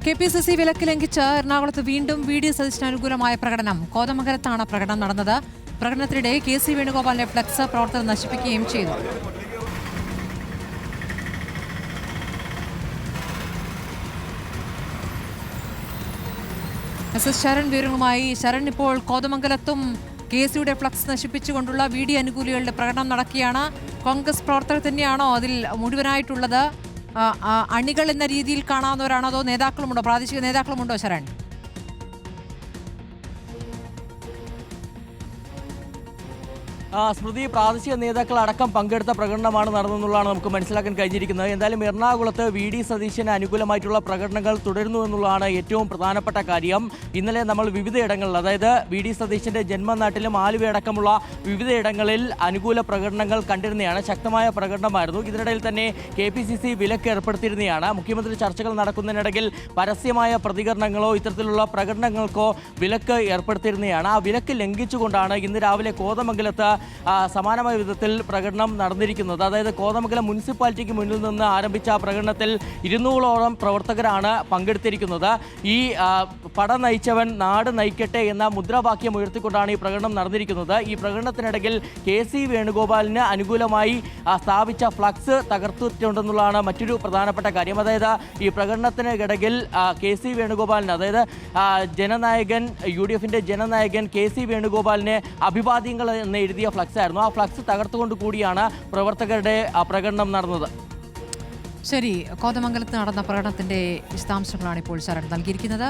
KPCC വിലക്ക് ലംഘിച്ച് എറണാകുളത്ത് വീണ്ടും VD സതീശന് അനുകൂലമായ പ്രകടനം. കോതമംഗലത്താണ് പ്രകടനം നടന്നത്. പ്രകടനത്തിനിടെ KC വേണുഗോപാലിന്റെ ഫ്ലക്സ് പ്രവർത്തകർ നശിപ്പിക്കുകയും ചെയ്തു. SS ശരൺ വിവരങ്ങളുമായി. ശരൺ, ഇപ്പോൾ കോതമംഗലത്തും KCയുടെ ഫ്ലക്സ് നശിപ്പിച്ചുകൊണ്ടുള്ള VD അനുകൂലികളുടെ പ്രകടനം നടക്കുകയാണ്. കോൺഗ്രസ് പ്രവർത്തകർ തന്നെയാണോ അതിൽ മുഴുവനായിട്ടുള്ളത്? അണികൾ എന്ന രീതിയിൽ കാണാവുന്നവരാണോ, അതോ നേതാക്കളുമുണ്ടോ, പ്രാദേശിക നേതാക്കളുമുണ്ടോ ശരൺ? സ്മൃതി, പ്രാദേശിക നേതാക്കൾ അടക്കം പങ്കെടുത്ത പ്രകടനമാണ് നടന്നെന്നുള്ളതാണ് നമുക്ക് മനസ്സിലാക്കാൻ കഴിഞ്ഞിരിക്കുന്നത്. എന്തായാലും എറണാകുളത്ത് VD സതീശന് അനുകൂലമായിട്ടുള്ള പ്രകടനങ്ങൾ തുടരുന്നു എന്നുള്ളതാണ് ഏറ്റവും പ്രധാനപ്പെട്ട കാര്യം. ഇന്നലെ നമ്മൾ വിവിധയിടങ്ങളിൽ, അതായത് VD സതീശന്റെ ജന്മനാട്ടിലും ആലുവയടക്കമുള്ള വിവിധയിടങ്ങളിൽ അനുകൂല പ്രകടനങ്ങൾ കണ്ടിരുന്നതാണ്. ശക്തമായ പ്രകടനമായിരുന്നു. ഇതിനിടയിൽ തന്നെ KPCC വിലക്ക് ഏർപ്പെടുത്തിയിരുന്നതാണ്. മുഖ്യമന്ത്രി ചർച്ചകൾ നടക്കുന്നതിനിടയിൽ പരസ്യമായ പ്രതികരണങ്ങളോ ഇത്തരത്തിലുള്ള പ്രകടനങ്ങൾക്കോ വിലക്ക് ഏർപ്പെടുത്തിയിരുന്നതാണ്. ആ വിലക്ക് ലംഘിച്ചുകൊണ്ടാണ് ഇന്ന് രാവിലെ കോതമംഗലത്ത് സമാനമായ വിധത്തിൽ പ്രകടനം നടന്നിരിക്കുന്നത്. അതായത് കോതമംഗലം മുനിസിപ്പാലിറ്റിക്ക് മുന്നിൽ നിന്ന് ആരംഭിച്ച പ്രകടനത്തിൽ 200ഓളം പ്രവർത്തകരാണ് പങ്കെടുത്തിരിക്കുന്നത്. ഈ പട നയിച്ചവൻ നാട് നയിക്കട്ടെ എന്ന മുദ്രാവാക്യം ഉയർത്തിക്കൊണ്ടാണ് ഈ പ്രകടനം നടന്നിരിക്കുന്നത്. ഈ പ്രകടനത്തിനിടയിൽ KC വേണുഗോപാലിന് അനുകൂലമായി സ്ഥാപിച്ച ഫ്ലക്സ് തകർത്തിട്ടുണ്ടെന്നുള്ളതാണ് മറ്റൊരു പ്രധാനപ്പെട്ട കാര്യം. അതായത് ഈ പ്രകടനത്തിനിടയിൽ KC വേണുഗോപാലിന്, അതായത് ജനനായകൻ, UDFന്റെ ജനനായകൻ KC വേണുഗോപാലിനെ അഭിവാദ്യങ്ങൾ എന്ന് എഴുതിയ ഫ്ലക്സ് ആയിരുന്നു. ആ ഫ്ലക്സ് തകർത്തുകൊണ്ട് കൂടിയാണ് പ്രവർത്തകരുടെ പ്രകടനം നടന്നത്. ശരി, കോതമംഗലത്ത് നടന്ന പ്രകടനത്തിന്റെ വിശദാംശങ്ങളാണ് ഇപ്പോൾ ശരൺ നൽകിയിരിക്കുന്നത്.